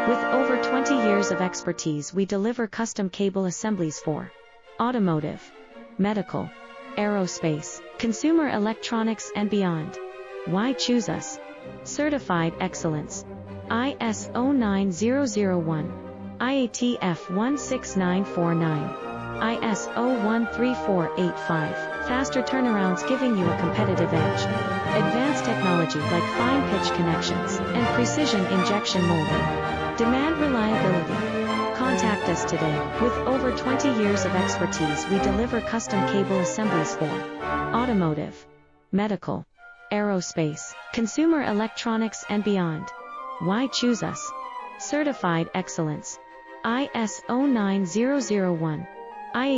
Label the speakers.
Speaker 1: With over 20 years of expertise, we deliver custom cable assemblies for automotive, medical, aerospace, consumer electronics and beyond. Why choose us? Certified excellence. ISO 9001, IATF 16949, ISO 13485. Faster turnarounds giving you a competitive edge. Advanced technology like fine pitch connections and precision injection molding. Demand reliability. Contact us today. With over 20 years of expertise, we deliver custom cable assemblies for automotive, medical, aerospace, consumer electronics and beyond. Why choose us? Certified excellence. ISO 9001.